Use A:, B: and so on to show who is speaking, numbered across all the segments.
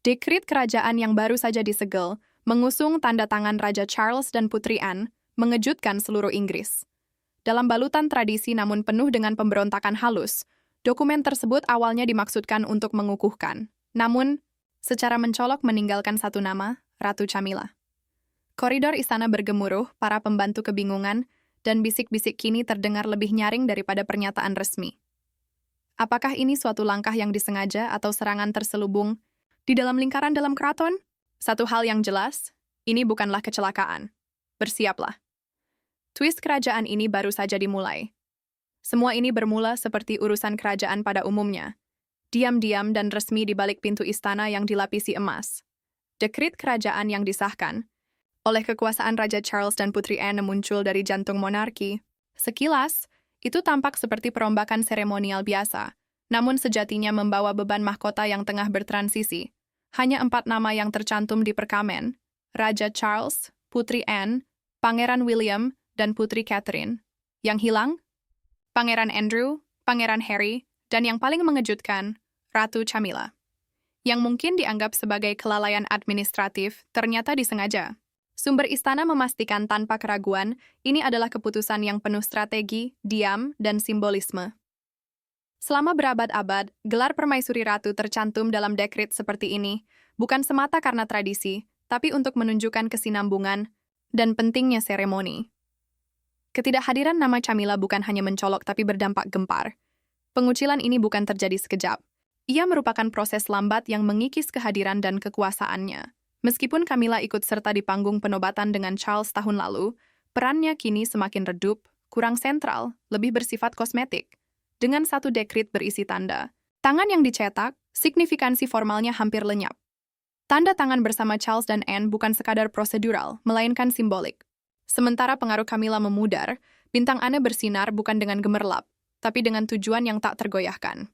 A: Dekrit kerajaan yang baru saja disegel, mengusung tanda tangan Raja Charles dan Putri Anne, mengejutkan seluruh Inggris. Dalam balutan tradisi namun penuh dengan pemberontakan halus, dokumen tersebut awalnya dimaksudkan untuk mengukuhkan. Namun, secara mencolok meninggalkan satu nama, Ratu Camilla. Koridor istana bergemuruh, para pembantu kebingungan, dan bisik-bisik kini terdengar lebih nyaring daripada pernyataan resmi. Apakah ini suatu langkah yang disengaja atau serangan terselubung di dalam lingkaran dalam keraton? Satu hal yang jelas, ini bukanlah kecelakaan. Bersiaplah. Twist kerajaan ini baru saja dimulai. Semua ini bermula seperti urusan kerajaan pada umumnya. Diam-diam dan resmi di balik pintu istana yang dilapisi emas. Dekrit kerajaan yang disahkan oleh kekuasaan Raja Charles dan Putri Anne muncul dari jantung monarki. Sekilas, itu tampak seperti perombakan seremonial biasa, namun sejatinya membawa beban mahkota yang tengah bertransisi. Hanya 4 nama yang tercantum di perkamen, Raja Charles, Putri Anne, Pangeran William, dan Putri Catherine. Yang hilang? Pangeran Andrew, Pangeran Harry, dan yang paling mengejutkan, Ratu Camilla. Yang mungkin dianggap sebagai kelalaian administratif, ternyata disengaja. Sumber istana memastikan tanpa keraguan, ini adalah keputusan yang penuh strategi, diam, dan simbolisme. Selama berabad-abad, gelar permaisuri ratu tercantum dalam dekrit seperti ini, bukan semata karena tradisi, tapi untuk menunjukkan kesinambungan dan pentingnya seremoni. Ketidakhadiran nama Camilla bukan hanya mencolok tapi berdampak gempar. Pengucilan ini bukan terjadi sekejap. Ia merupakan proses lambat yang mengikis kehadiran dan kekuasaannya. Meskipun Camilla ikut serta di panggung penobatan dengan Charles tahun lalu, perannya kini semakin redup, kurang sentral, lebih bersifat kosmetik. Dengan satu dekrit berisi tanda tangan yang dicetak, signifikansi formalnya hampir lenyap. Tanda tangan bersama Charles dan Anne bukan sekadar prosedural, melainkan simbolik. Sementara pengaruh Camilla memudar, bintang Anne bersinar bukan dengan gemerlap, tapi dengan tujuan yang tak tergoyahkan.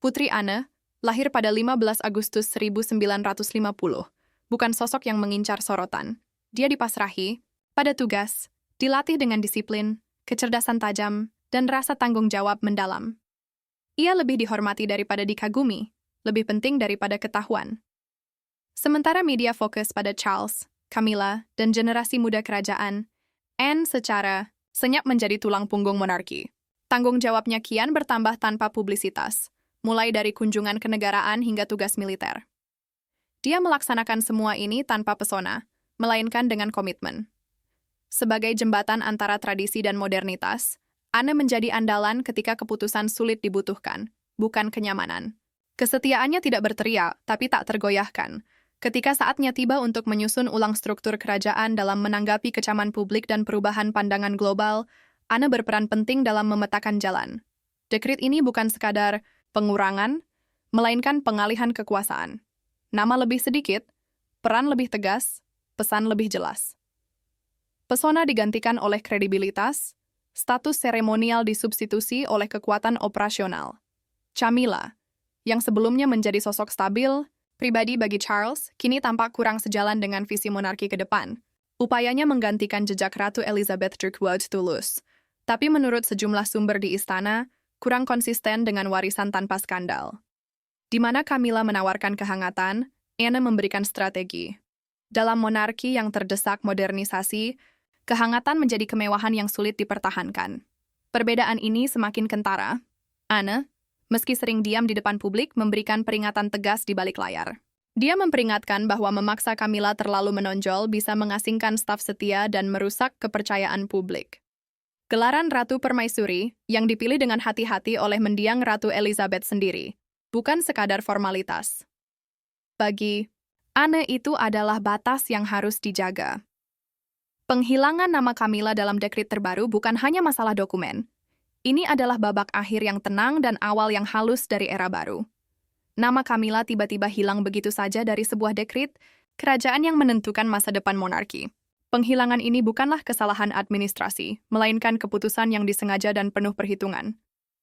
A: Putri Anne lahir pada 15 Agustus 1950, bukan sosok yang mengincar sorotan. Dia dipasrahi pada tugas, dilatih dengan disiplin, kecerdasan tajam, dan rasa tanggung jawab mendalam. Ia lebih dihormati daripada dikagumi, lebih penting daripada ketahuan. Sementara media fokus pada Charles, Camilla, dan generasi muda kerajaan, Anne secara senyap menjadi tulang punggung monarki. Tanggung jawabnya kian bertambah tanpa publisitas, mulai dari kunjungan kenegaraan hingga tugas militer. Dia melaksanakan semua ini tanpa pesona, melainkan dengan komitmen. Sebagai jembatan antara tradisi dan modernitas, Anne menjadi andalan ketika keputusan sulit dibutuhkan, bukan kenyamanan. Kesetiaannya tidak berteriak, tapi tak tergoyahkan. Ketika saatnya tiba untuk menyusun ulang struktur kerajaan dalam menanggapi kecaman publik dan perubahan pandangan global, Anne berperan penting dalam memetakan jalan. Dekrit ini bukan sekadar pengurangan, melainkan pengalihan kekuasaan. Nama lebih sedikit, peran lebih tegas, pesan lebih jelas. Pesona digantikan oleh kredibilitas, status seremonial disubstitusi oleh kekuatan operasional. Camilla, yang sebelumnya menjadi sosok stabil, pribadi bagi Charles, kini tampak kurang sejalan dengan visi monarki ke depan. Upayanya menggantikan jejak Ratu Elizabeth Turkwood tulus, tapi menurut sejumlah sumber di istana, kurang konsisten dengan warisan tanpa skandal. Di mana Camilla menawarkan kehangatan, Anne memberikan strategi. Dalam monarki yang terdesak modernisasi, kehangatan menjadi kemewahan yang sulit dipertahankan. Perbedaan ini semakin kentara. Anne, meski sering diam di depan publik, memberikan peringatan tegas di balik layar. Dia memperingatkan bahwa memaksa Camilla terlalu menonjol bisa mengasingkan staf setia dan merusak kepercayaan publik. Gelaran Ratu Permaisuri yang dipilih dengan hati-hati oleh mendiang Ratu Elizabeth sendiri, bukan sekadar formalitas. Bagi Anne itu adalah batas yang harus dijaga. Penghilangan nama Camilla dalam dekrit terbaru bukan hanya masalah dokumen. Ini adalah babak akhir yang tenang dan awal yang halus dari era baru. Nama Camilla tiba-tiba hilang begitu saja dari sebuah dekrit, kerajaan yang menentukan masa depan monarki. Penghilangan ini bukanlah kesalahan administrasi, melainkan keputusan yang disengaja dan penuh perhitungan.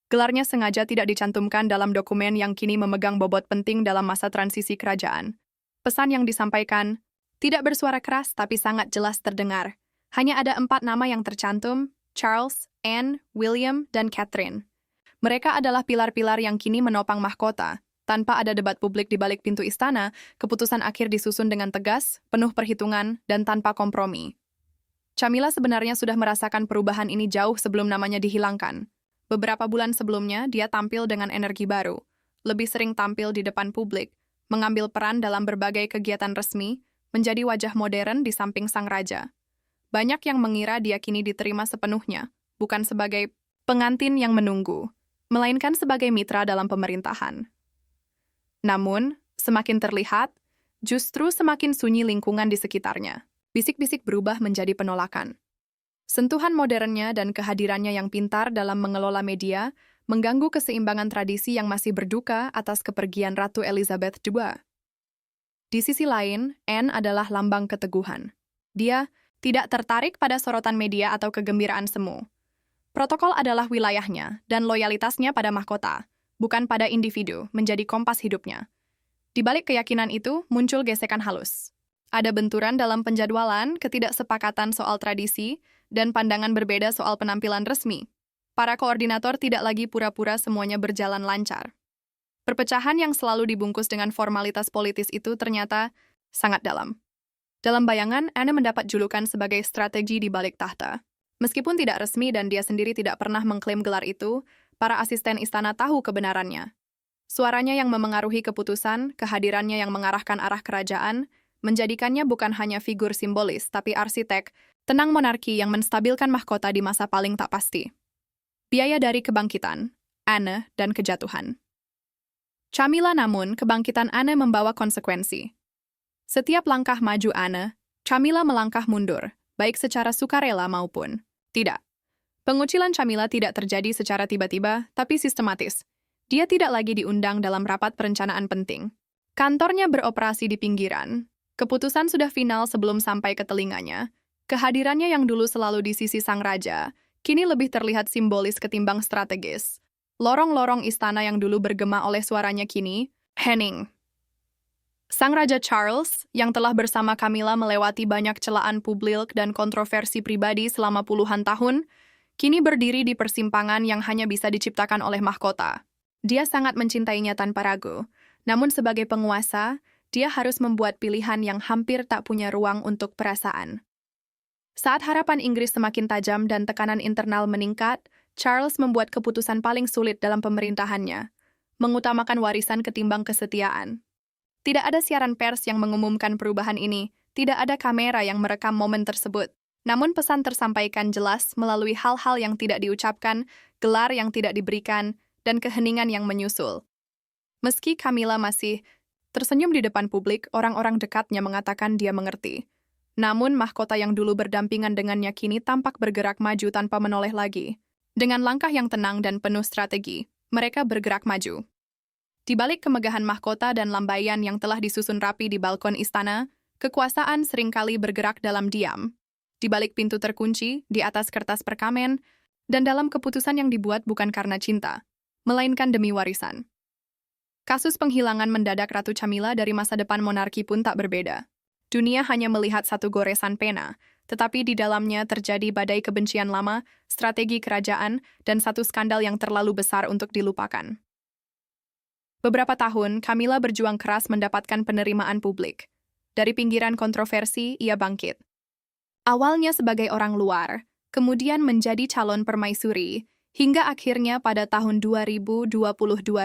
A: Gelarnya sengaja tidak dicantumkan dalam dokumen yang kini memegang bobot penting dalam masa transisi kerajaan. Pesan yang disampaikan tidak bersuara keras tapi sangat jelas terdengar. Hanya ada 4 nama yang tercantum, Charles, Anne, William, dan Catherine. Mereka adalah pilar-pilar yang kini menopang mahkota, Tanpa ada debat publik di balik pintu istana, keputusan akhir disusun dengan tegas, penuh perhitungan, dan tanpa kompromi. Camilla sebenarnya sudah merasakan perubahan ini jauh sebelum namanya dihilangkan. Beberapa bulan sebelumnya, dia tampil dengan energi baru, lebih sering tampil di depan publik, mengambil peran dalam berbagai kegiatan resmi, menjadi wajah modern di samping sang raja. Banyak yang mengira dia kini diterima sepenuhnya, bukan sebagai pengantin yang menunggu, melainkan sebagai mitra dalam pemerintahan. Namun, semakin terlihat, justru semakin sunyi lingkungan di sekitarnya. Bisik-bisik berubah menjadi penolakan. Sentuhan modernnya dan kehadirannya yang pintar dalam mengelola media mengganggu keseimbangan tradisi yang masih berduka atas kepergian Ratu Elizabeth II. Di sisi lain, Anne adalah lambang keteguhan. Dia tidak tertarik pada sorotan media atau kegembiraan semu. Protokol adalah wilayahnya dan loyalitasnya pada mahkota, bukan pada individu, menjadi kompas hidupnya. Di balik keyakinan itu, muncul gesekan halus. Ada benturan dalam penjadwalan, ketidaksepakatan soal tradisi, dan pandangan berbeda soal penampilan resmi. Para koordinator tidak lagi pura-pura semuanya berjalan lancar. Perpecahan yang selalu dibungkus dengan formalitas politis itu ternyata sangat dalam. Dalam bayangan, Anne mendapat julukan sebagai strategi di balik tahta. Meskipun tidak resmi dan dia sendiri tidak pernah mengklaim gelar itu, para asisten istana tahu kebenarannya. Suaranya yang memengaruhi keputusan, kehadirannya yang mengarahkan arah kerajaan, menjadikannya bukan hanya figur simbolis, tapi arsitek, tenang monarki yang menstabilkan mahkota di masa paling tak pasti. Biaya dari kebangkitan, Anne, dan kejatuhan. Camilla namun, kebangkitan Anne membawa konsekuensi. Setiap langkah maju Anne, Camilla melangkah mundur, baik secara sukarela maupun tidak. Pengucilan Camilla tidak terjadi secara tiba-tiba, tapi sistematis. Dia tidak lagi diundang dalam rapat perencanaan penting. Kantornya beroperasi di pinggiran. Keputusan sudah final sebelum sampai ke telinganya. Kehadirannya yang dulu selalu di sisi sang raja, kini lebih terlihat simbolis ketimbang strategis. Lorong-lorong istana yang dulu bergema oleh suaranya kini, hening. Sang Raja Charles, yang telah bersama Camilla melewati banyak celaan publik dan kontroversi pribadi selama puluhan tahun, kini berdiri di persimpangan yang hanya bisa diciptakan oleh mahkota. Dia sangat mencintainya tanpa ragu, namun sebagai penguasa, dia harus membuat pilihan yang hampir tak punya ruang untuk perasaan. Saat harapan Inggris semakin tajam dan tekanan internal meningkat, Charles membuat keputusan paling sulit dalam pemerintahannya, mengutamakan warisan ketimbang kesetiaan. Tidak ada siaran pers yang mengumumkan perubahan ini, tidak ada kamera yang merekam momen tersebut. Namun pesan tersampaikan jelas melalui hal-hal yang tidak diucapkan, gelar yang tidak diberikan, dan keheningan yang menyusul. Meski Camilla masih tersenyum di depan publik, orang-orang dekatnya mengatakan dia mengerti. Namun mahkota yang dulu berdampingan dengannya kini tampak bergerak maju tanpa menoleh lagi. Dengan langkah yang tenang dan penuh strategi, mereka bergerak maju. Di balik kemegahan mahkota dan lambaian yang telah disusun rapi di balkon istana, kekuasaan seringkali bergerak dalam diam. Di balik pintu terkunci, di atas kertas perkamen, dan dalam keputusan yang dibuat bukan karena cinta, melainkan demi warisan. Kasus penghilangan mendadak Ratu Camilla dari masa depan monarki pun tak berbeda. Dunia hanya melihat satu goresan pena, tetapi di dalamnya terjadi badai kebencian lama, strategi kerajaan, dan satu skandal yang terlalu besar untuk dilupakan. Beberapa tahun, Camilla berjuang keras mendapatkan penerimaan publik. Dari pinggiran kontroversi, ia bangkit. Awalnya sebagai orang luar, kemudian menjadi calon permaisuri, hingga akhirnya pada tahun 2022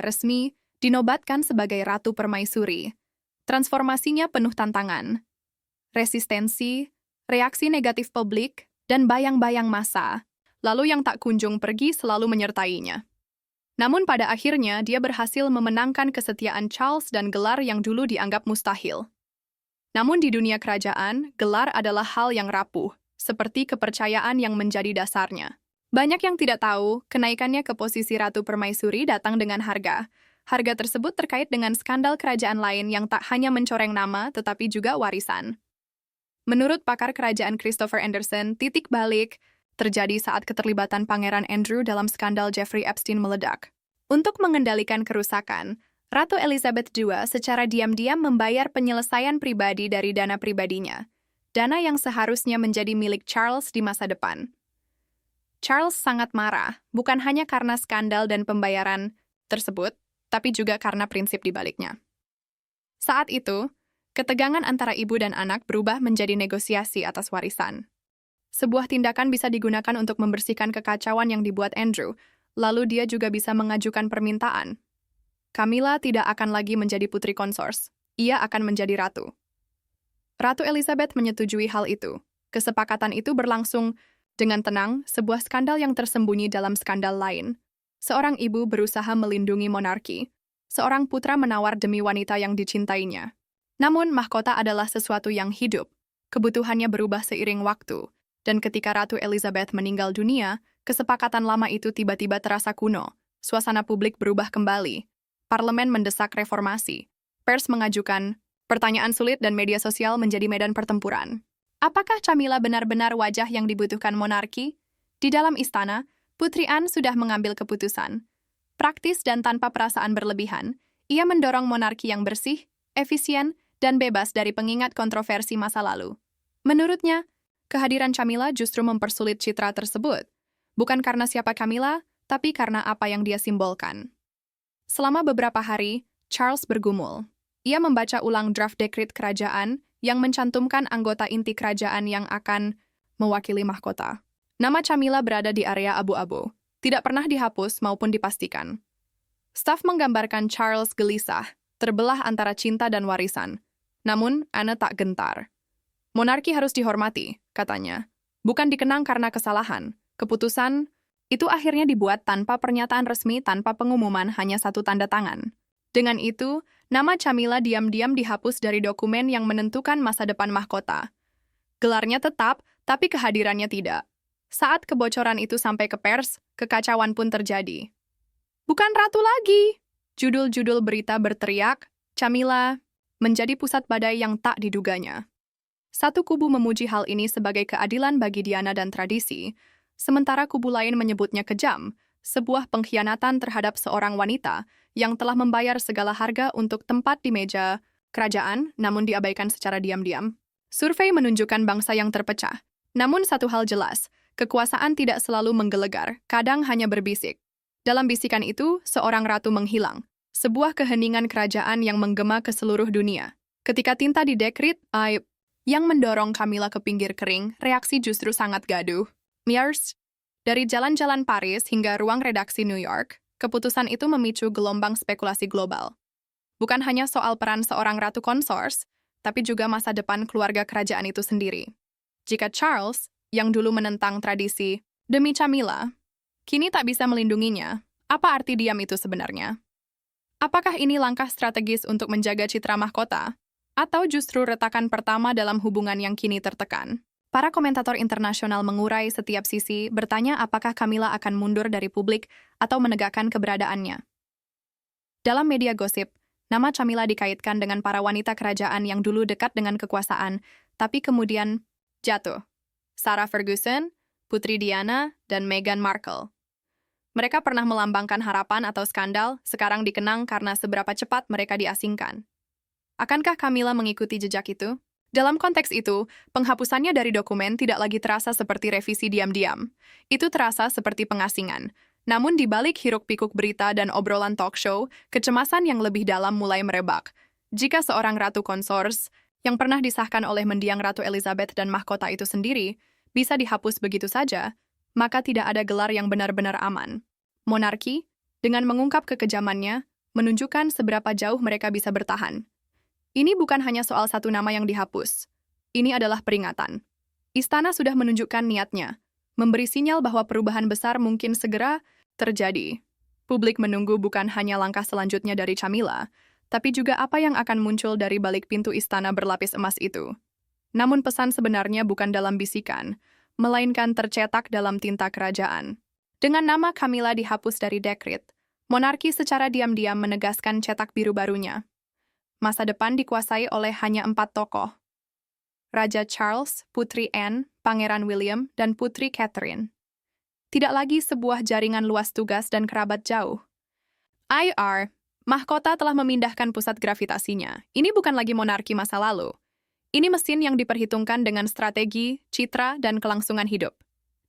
A: resmi dinobatkan sebagai Ratu Permaisuri. Transformasinya penuh tantangan, resistensi, reaksi negatif publik, dan bayang-bayang massa, lalu yang tak kunjung pergi selalu menyertainya. Namun pada akhirnya dia berhasil memenangkan kesetiaan Charles dan gelar yang dulu dianggap mustahil. Namun di dunia kerajaan, gelar adalah hal yang rapuh, seperti kepercayaan yang menjadi dasarnya. Banyak yang tidak tahu, kenaikannya ke posisi Ratu Permaisuri datang dengan harga. Harga tersebut terkait dengan skandal kerajaan lain yang tak hanya mencoreng nama, tetapi juga warisan. Menurut pakar kerajaan Christopher Anderson, titik balik terjadi saat keterlibatan Pangeran Andrew dalam skandal Jeffrey Epstein meledak. Untuk mengendalikan kerusakan, Ratu Elizabeth II secara diam-diam membayar penyelesaian pribadi dari dana pribadinya, dana yang seharusnya menjadi milik Charles di masa depan. Charles sangat marah, bukan hanya karena skandal dan pembayaran tersebut, tapi juga karena prinsip di baliknya. Saat itu, ketegangan antara ibu dan anak berubah menjadi negosiasi atas warisan. Sebuah tindakan bisa digunakan untuk membersihkan kekacauan yang dibuat Andrew, lalu dia juga bisa mengajukan permintaan. Camilla tidak akan lagi menjadi putri konsors, ia akan menjadi ratu. Ratu Elizabeth menyetujui hal itu. Kesepakatan itu berlangsung dengan tenang, sebuah skandal yang tersembunyi dalam skandal lain. Seorang ibu berusaha melindungi monarki, seorang putra menawar demi wanita yang dicintainya. Namun, mahkota adalah sesuatu yang hidup. Kebutuhannya berubah seiring waktu. Dan ketika Ratu Elizabeth meninggal dunia, kesepakatan lama itu tiba-tiba terasa kuno. Suasana publik berubah kembali. Parlemen mendesak reformasi. Pers mengajukan pertanyaan sulit dan media sosial menjadi medan pertempuran. Apakah Camilla benar-benar wajah yang dibutuhkan monarki? Di dalam istana, Putri Anne sudah mengambil keputusan. Praktis dan tanpa perasaan berlebihan, ia mendorong monarki yang bersih, efisien, dan bebas dari pengingat kontroversi masa lalu. Menurutnya, kehadiran Camilla justru mempersulit citra tersebut. Bukan karena siapa Camilla, tapi karena apa yang dia simbolkan. Selama beberapa hari, Charles bergumul. Ia membaca ulang draft dekret kerajaan yang mencantumkan anggota inti kerajaan yang akan mewakili mahkota. Nama Camilla berada di area abu-abu, tidak pernah dihapus maupun dipastikan. Staf menggambarkan Charles gelisah, terbelah antara cinta dan warisan. Namun, Anne tak gentar. Monarki harus dihormati, katanya. Bukan dikenang karena kesalahan. Keputusan itu akhirnya dibuat tanpa pernyataan resmi, tanpa pengumuman, hanya satu tanda tangan. Dengan itu, nama Camilla diam-diam dihapus dari dokumen yang menentukan masa depan mahkota. Gelarnya tetap, tapi kehadirannya tidak. Saat kebocoran itu sampai ke pers, kekacauan pun terjadi. Bukan ratu lagi! Judul-judul berita berteriak, Camilla menjadi pusat badai yang tak diduganya. Satu kubu memuji hal ini sebagai keadilan bagi Diana dan tradisi, sementara kubu lain menyebutnya kejam, sebuah pengkhianatan terhadap seorang wanita yang telah membayar segala harga untuk tempat di meja kerajaan, namun diabaikan secara diam-diam. Survei menunjukkan bangsa yang terpecah. Namun satu hal jelas, kekuasaan tidak selalu menggelegar, kadang hanya berbisik. Dalam bisikan itu, seorang ratu menghilang, sebuah keheningan kerajaan yang menggema ke seluruh dunia. Ketika tinta di dekret, yang mendorong Camilla ke pinggir kering, reaksi justru sangat gaduh. Miers, dari jalan-jalan Paris hingga ruang redaksi New York, keputusan itu memicu gelombang spekulasi global. Bukan hanya soal peran seorang ratu konsors, tapi juga masa depan keluarga kerajaan itu sendiri. Jika Charles, yang dulu menentang tradisi, demi Camilla, kini tak bisa melindunginya, apa arti diam itu sebenarnya? Apakah ini langkah strategis untuk menjaga citra mahkota? Atau justru retakan pertama dalam hubungan yang kini tertekan? Para komentator internasional mengurai setiap sisi, bertanya apakah Camilla akan mundur dari publik atau menegakkan keberadaannya. Dalam media gosip, nama Camilla dikaitkan dengan para wanita kerajaan yang dulu dekat dengan kekuasaan, tapi kemudian jatuh. Sarah Ferguson, Putri Diana, dan Meghan Markle. Mereka pernah melambangkan harapan atau skandal, sekarang dikenang karena seberapa cepat mereka diasingkan. Akankah Camilla mengikuti jejak itu? Dalam konteks itu, penghapusannya dari dokumen tidak lagi terasa seperti revisi diam-diam. Itu terasa seperti pengasingan. Namun di balik hiruk-pikuk berita dan obrolan talk show, kecemasan yang lebih dalam mulai merebak. Jika seorang ratu konsors, yang pernah disahkan oleh mendiang Ratu Elizabeth dan mahkota itu sendiri, bisa dihapus begitu saja, maka tidak ada gelar yang benar-benar aman. Monarki, dengan mengungkap kekejamannya, menunjukkan seberapa jauh mereka bisa bertahan. Ini bukan hanya soal satu nama yang dihapus. Ini adalah peringatan. Istana sudah menunjukkan niatnya, memberi sinyal bahwa perubahan besar mungkin segera terjadi. Publik menunggu bukan hanya langkah selanjutnya dari Camilla, tapi juga apa yang akan muncul dari balik pintu istana berlapis emas itu. Namun pesan sebenarnya bukan dalam bisikan, melainkan tercetak dalam tinta kerajaan. Dengan nama Camilla dihapus dari dekret, monarki secara diam-diam menegaskan cetak biru barunya. Masa depan dikuasai oleh hanya 4 tokoh. Raja Charles, Putri Anne, Pangeran William, dan Putri Catherine. Tidak lagi sebuah jaringan luas tugas dan kerabat jauh. Mahkota telah memindahkan pusat gravitasinya. Ini bukan lagi monarki masa lalu. Ini mesin yang diperhitungkan dengan strategi, citra, dan kelangsungan hidup.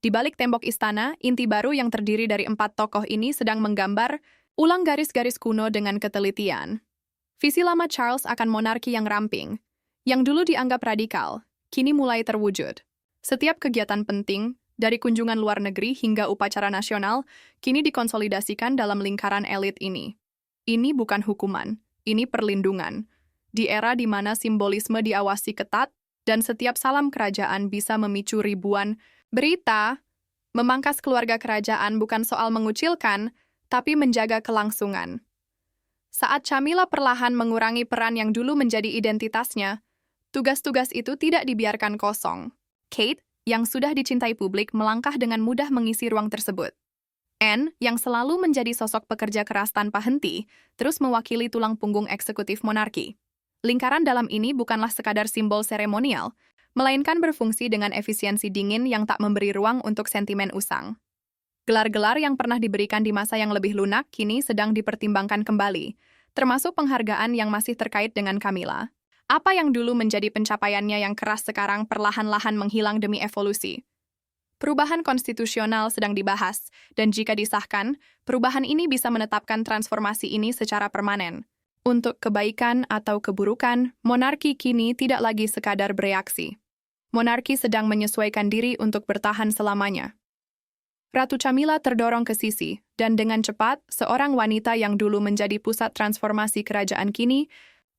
A: Di balik tembok istana, inti baru yang terdiri dari 4 tokoh ini sedang menggambar Ulang garis-garis kuno dengan ketelitian. Visi lama Charles akan monarki yang ramping, yang dulu dianggap radikal, kini mulai terwujud. Setiap kegiatan penting, dari kunjungan luar negeri hingga upacara nasional, kini dikonsolidasikan dalam lingkaran elit ini. Ini bukan hukuman, ini perlindungan. Di era di mana simbolisme diawasi ketat, dan setiap salam kerajaan bisa memicu ribuan berita, memangkas keluarga kerajaan bukan soal mengucilkan, tapi menjaga kelangsungan. Saat Camilla perlahan mengurangi peran yang dulu menjadi identitasnya, tugas-tugas itu tidak dibiarkan kosong. Kate, yang sudah dicintai publik, melangkah dengan mudah mengisi ruang tersebut. Anne, yang selalu menjadi sosok pekerja keras tanpa henti, terus mewakili tulang punggung eksekutif monarki. Lingkaran dalam ini bukanlah sekadar simbol seremonial, melainkan berfungsi dengan efisiensi dingin yang tak memberi ruang untuk sentimen usang. Gelar-gelar yang pernah diberikan di masa yang lebih lunak kini sedang dipertimbangkan kembali, termasuk penghargaan yang masih terkait dengan Camilla. Apa yang dulu menjadi pencapaiannya yang keras sekarang perlahan-lahan menghilang demi evolusi. Perubahan konstitusional sedang dibahas, dan jika disahkan, perubahan ini bisa menetapkan transformasi ini secara permanen. Untuk kebaikan atau keburukan, monarki kini tidak lagi sekadar bereaksi. Monarki sedang menyesuaikan diri untuk bertahan selamanya. Ratu Camilla terdorong ke sisi, dan dengan cepat, seorang wanita yang dulu menjadi pusat transformasi kerajaan kini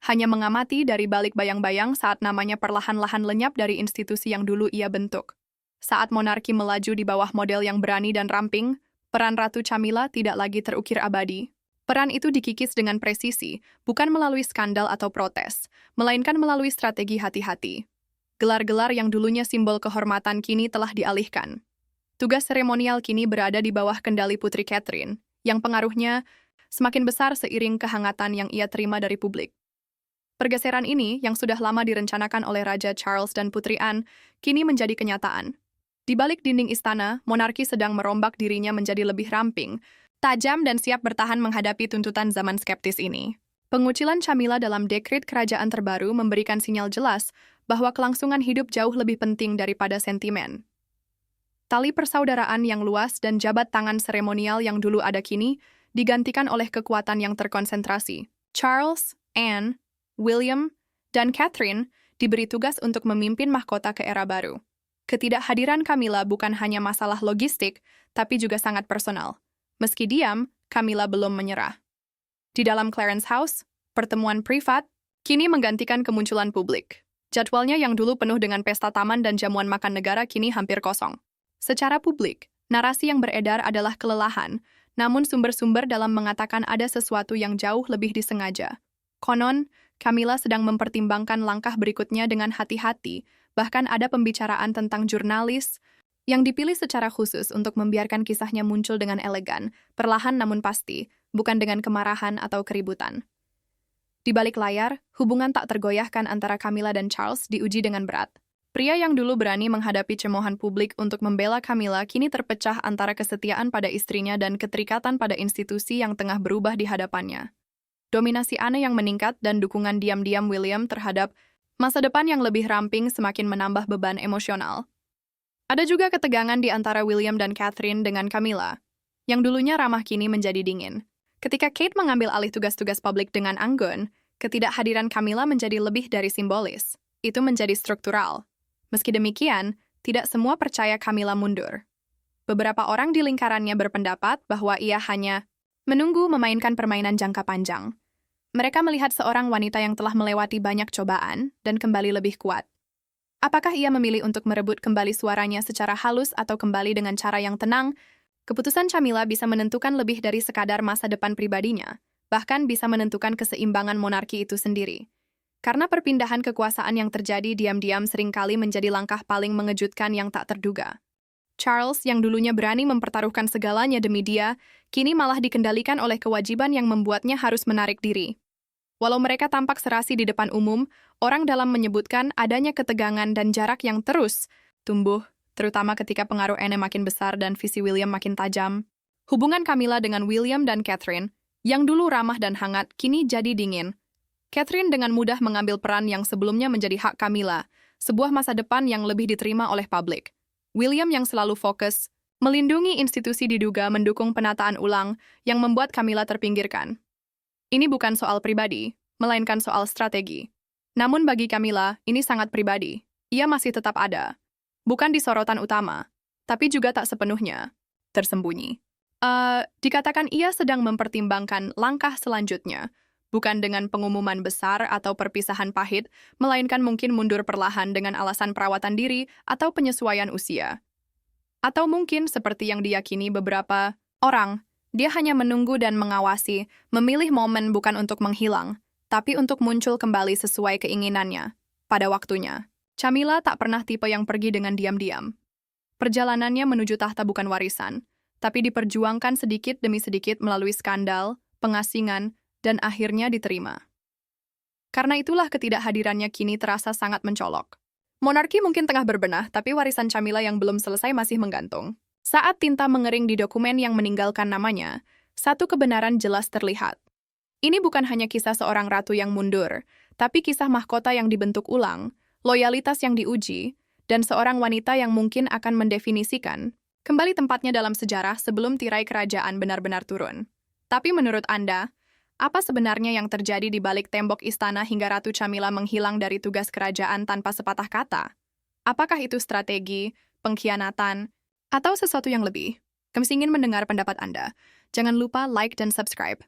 A: hanya mengamati dari balik bayang-bayang saat namanya perlahan-lahan lenyap dari institusi yang dulu ia bentuk. Saat monarki melaju di bawah model yang berani dan ramping, peran Ratu Camilla tidak lagi terukir abadi. Peran itu dikikis dengan presisi, bukan melalui skandal atau protes, melainkan melalui strategi hati-hati. Gelar-gelar yang dulunya simbol kehormatan kini telah dialihkan. Tugas seremonial kini berada di bawah kendali Putri Catherine, yang pengaruhnya semakin besar seiring kehangatan yang ia terima dari publik. Pergeseran ini, yang sudah lama direncanakan oleh Raja Charles dan Putri Anne, kini menjadi kenyataan. Di balik dinding istana, monarki sedang merombak dirinya menjadi lebih ramping, tajam dan siap bertahan menghadapi tuntutan zaman skeptis ini. Pengucilan Camilla dalam dekret kerajaan terbaru memberikan sinyal jelas bahwa kelangsungan hidup jauh lebih penting daripada sentimen. Tali persaudaraan yang luas dan jabat tangan seremonial yang dulu ada kini digantikan oleh kekuatan yang terkonsentrasi. Charles, Anne, William, dan Catherine diberi tugas untuk memimpin mahkota ke era baru. Ketidakhadiran Camilla bukan hanya masalah logistik, tapi juga sangat personal. Meski diam, Camilla belum menyerah. Di dalam Clarence House, pertemuan privat kini menggantikan kemunculan publik. Jadwalnya yang dulu penuh dengan pesta taman dan jamuan makan negara kini hampir kosong. Secara publik, narasi yang beredar adalah kelelahan, namun sumber-sumber dalam mengatakan ada sesuatu yang jauh lebih disengaja. Konon, Camilla sedang mempertimbangkan langkah berikutnya dengan hati-hati, bahkan ada pembicaraan tentang jurnalis yang dipilih secara khusus untuk membiarkan kisahnya muncul dengan elegan, perlahan namun pasti, bukan dengan kemarahan atau keributan. Di balik layar, hubungan tak tergoyahkan antara Camilla dan Charles diuji dengan berat. Pria yang dulu berani menghadapi cemoohan publik untuk membela Camilla kini terpecah antara kesetiaan pada istrinya dan keterikatan pada institusi yang tengah berubah di hadapannya. Dominasi Anne yang meningkat dan dukungan diam-diam William terhadap masa depan yang lebih ramping semakin menambah beban emosional. Ada juga ketegangan di antara William dan Catherine dengan Camilla, yang dulunya ramah kini menjadi dingin. Ketika Kate mengambil alih tugas-tugas publik dengan anggun, ketidakhadiran Camilla menjadi lebih dari simbolis. Itu menjadi struktural. Meski demikian, tidak semua percaya Camilla mundur. Beberapa orang di lingkarannya berpendapat bahwa ia hanya menunggu memainkan permainan jangka panjang. Mereka melihat seorang wanita yang telah melewati banyak cobaan dan kembali lebih kuat. Apakah ia memilih untuk merebut kembali suaranya secara halus atau kembali dengan cara yang tenang? Keputusan Camilla bisa menentukan lebih dari sekadar masa depan pribadinya, bahkan bisa menentukan keseimbangan monarki itu sendiri. Karena perpindahan kekuasaan yang terjadi diam-diam seringkali menjadi langkah paling mengejutkan yang tak terduga. Charles, yang dulunya berani mempertaruhkan segalanya demi dia, kini malah dikendalikan oleh kewajiban yang membuatnya harus menarik diri. Walau mereka tampak serasi di depan umum, orang dalam menyebutkan adanya ketegangan dan jarak yang terus tumbuh, terutama ketika pengaruh Anne makin besar dan visi William makin tajam. Hubungan Camilla dengan William dan Catherine, yang dulu ramah dan hangat, kini jadi dingin. Catherine dengan mudah mengambil peran yang sebelumnya menjadi hak Camilla, sebuah masa depan yang lebih diterima oleh publik. William yang selalu fokus Melindungi institusi diduga mendukung penataan ulang yang membuat Camilla terpinggirkan. Ini bukan soal pribadi, melainkan soal strategi. Namun bagi Camilla, ini sangat pribadi. Ia masih tetap ada. Bukan di sorotan utama, tapi juga tak sepenuhnya tersembunyi. Dikatakan ia sedang mempertimbangkan langkah selanjutnya, bukan dengan pengumuman besar atau perpisahan pahit, melainkan mungkin mundur perlahan dengan alasan perawatan diri atau penyesuaian usia. Atau mungkin seperti yang diyakini beberapa orang, dia hanya menunggu dan mengawasi, memilih momen bukan untuk menghilang, tapi untuk muncul kembali sesuai keinginannya, pada waktunya. Camilla tak pernah tipe yang pergi dengan diam-diam. Perjalanannya menuju tahta bukan warisan, tapi diperjuangkan sedikit demi sedikit melalui skandal, pengasingan, dan akhirnya diterima. Karena itulah ketidakhadirannya kini terasa sangat mencolok. Monarki mungkin tengah berbenah, tapi warisan Camilla yang belum selesai masih menggantung. Saat tinta mengering di dokumen yang meninggalkan namanya, satu kebenaran jelas terlihat. Ini bukan hanya kisah seorang ratu yang mundur, tapi kisah mahkota yang dibentuk ulang, loyalitas yang diuji, dan seorang wanita yang mungkin akan mendefinisikan kembali tempatnya dalam sejarah sebelum tirai kerajaan benar-benar turun. Tapi menurut Anda, apa sebenarnya yang terjadi di balik tembok istana hingga Ratu Camilla menghilang dari tugas kerajaan tanpa sepatah kata? Apakah itu strategi, pengkhianatan, atau sesuatu yang lebih? Kami ingin mendengar pendapat Anda. Jangan lupa like dan subscribe.